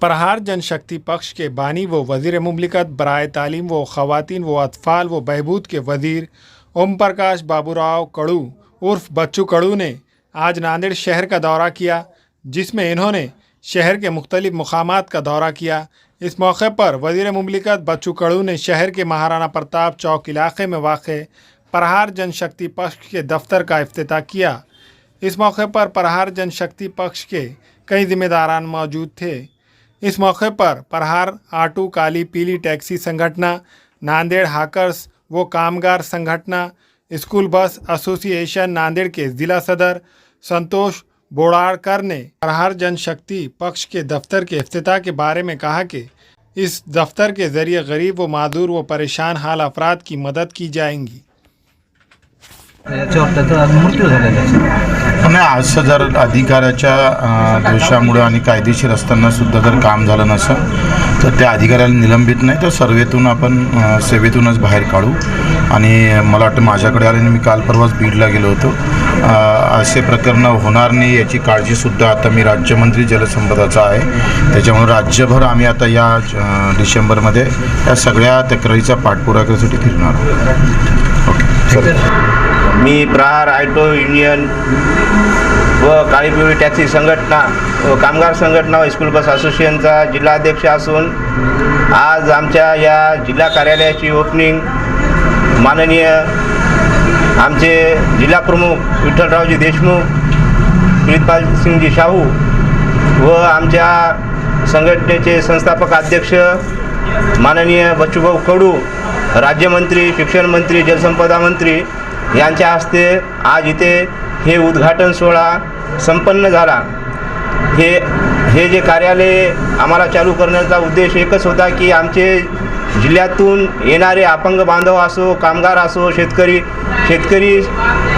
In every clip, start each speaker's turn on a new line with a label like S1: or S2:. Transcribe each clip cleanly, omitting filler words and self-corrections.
S1: प्रहार जनशक्ति पक्ष के बानी व वज़ीर मुमलिकत बराए तालीम व ख़वातीन व अतफ़ाल व बहबूद के वज़ीर ओम प्रकाश बाबूराव कड़ू उर्फ बच्चू कड़ू ने आज नांदेड़ शहर का दौरा किया, जिसमें इन्होंने शहर के मुख्तलिफ मकामात का दौरा किया। इस मौके पर वज़ीर मुमलिकत बच्चू कड़ू ने शहर के महाराणा प्रताप चौक इलाके में वाक़ प्रहार जनशक्ति पक्ष के दफ्तर का इफ्तिताह किया। इस मौके पर प्रहार जनशक्ति पक्ष के कई जिम्मेदारान मौजूद थे। इस मौके पर प्रहार आटू काली पीली टैक्सी संगठना, नांदेड़ हाकर्स व कामगार संगठना, स्कूल बस एसोसिएशन नांदेड़ के ज़िला सदर संतोष बोड़ारकर ने प्रहार जनशक्ति पक्ष के दफ्तर के इफ्तिताह के बारे में कहा कि इस दफ्तर के ज़रिए गरीब व मादूर व परेशान हाल अफराद की मदद की जाएंगी।
S2: मृत्यू झालेला आहे।
S3: 8,000 अधिकाऱ्याच्या दोषामुळे आणि कायदेशीर असताना सुद्धा जर काम झालं नसेल तर त्या अधिकाऱ्याला निलंबित नाही तर सर्वेतून आपण सेवेतूनच बाहेर काढू। आणि मला वाटतं माझ्याकडे आल्याने मी काल परवाच बीडला गेलो होतो। असे प्रकरण होणार नाही याची काळजीसुद्धा आता मी राज्यमंत्री जलसंपदाचा आहे, त्याच्यामुळे राज्यभर आम्ही आता या डिसेंबरमध्ये या सगळ्या तक्रारीचा पाठपुरावा करण्यासाठी फिरणार आहोत। ओके।
S4: मी प्रहार ऑटो युनियन व काळी पिवळी टॅक्सी संघटना व कामगार संघटना व स्कूल बस असोसिएशनचा जिल्हाध्यक्ष असून आज आमच्या या जिल्हा कार्यालयाची ओपनिंग माननीय आमचे जिल्हा प्रमुख विठ्ठलरावजी देशमुख, प्रीतपाल सिंगजी शाहू व आमच्या संघटनेचे संस्थापक अध्यक्ष माननीय बच्चूभाऊ कडू, राज्यमंत्री, शिक्षण मंत्री, जलसंपदा मंत्री यांच्या हस्ते आज इथे हे उद्घाटन सोहळा संपन्न झाला। हे जे कार्यालय आम्हाला चालू करण्याचा उद्देश एकच होता की आमचे जिल्ह्यातून येणारे अपंग बांधव असो, कामगार असो, शेतकरी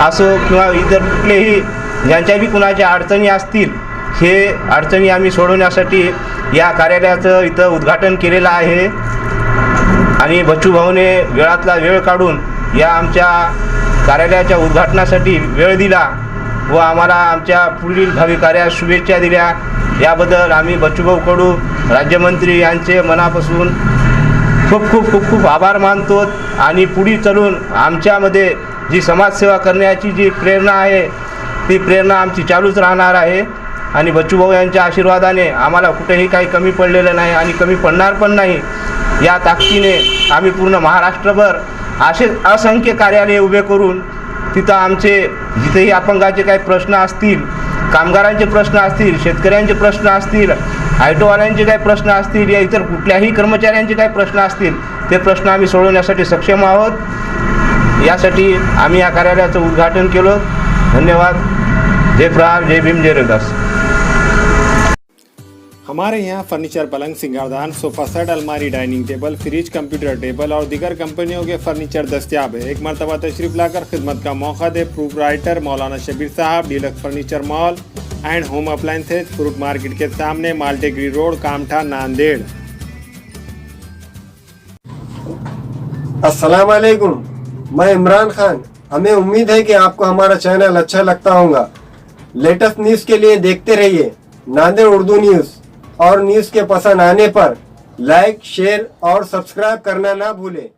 S4: असो किंवा इतर कुठलेही ज्यांच्या बी कुणाच्या अडचणी असतील, हे अडचणी आम्ही सोडवण्यासाठी या कार्यालयाचं इथं उद्घाटन केलेलं आहे। आणि बच्चूभाऊने वेळातला वेळ काढून या आमच्या कार्यालयाच्या उद्घाटनासाठी वेळ दिला व आम्हाला आमच्या पुढील भावी कार्यास शुभेच्छा दिल्या। याबद्दल आम्ही बच्चूभाऊ कडू राज्यमंत्री यांचे मनापासून खूप खूप खूप खूप आभार मानतो। आणि पुढे चालून आमच्यामध्ये जी समाजसेवा करण्याची जी प्रेरणा आहे ती प्रेरणा आमची चालूच राहणार आहे। आणि बच्चूभाऊ यांच्या आशीर्वादाने आम्हाला कुठेही काही कमी पडलेलं नाही आणि कमी पडणार पण नाही। या ताकदीने आम्ही पूर्ण महाराष्ट्रभर असे असंख्य कार्यालय उभे करून तिथं आमचे जिथेही अपंगाचे काही प्रश्न असतील, कामगारांचे प्रश्न असतील, शेतकऱ्यांचे प्रश्न असतील, ऑटोवाल्यांचे काही प्रश्न असतील या इतर कुठल्याही कर्मचाऱ्यांचे काही प्रश्न असतील ते प्रश्न आम्ही सोडवण्यासाठी सक्षम आहोत। यासाठी आम्ही या कार्यालयाचं उद्घाटन केलं। धन्यवाद। जय प्रहार, जय भीम, जय रविदास।
S1: हमारे यहाँ फर्नीचर, पलंग, सिंगारदान, सोफ़ा सेट, अलमारी, dining table, fridge, computer table और दीगर कंपनियों के फर्नीचर दस्तियाब है। एक मरतबा तशरीफ़ लाकर खिदमत का मौका दे। प्रोपराइटर मौलाना Shabir Sahab, deluxe furniture mall and home appliances, fruit market के सामने, माल्टेगरी रोड, कामठा, नांदेड़।
S5: अस्सलाम वालेकुम, मैं इमरान खान। हमें उम्मीद है कि आपको हमारा चैनल अच्छा लगता होगा। लेटेस्ट न्यूज़ के लिए देखते रहिए नांदेड़ उर्दू न्यूज़, और न्यूज़ के पसंद आने पर लाइक, शेयर और सब्सक्राइब करना ना भूलें।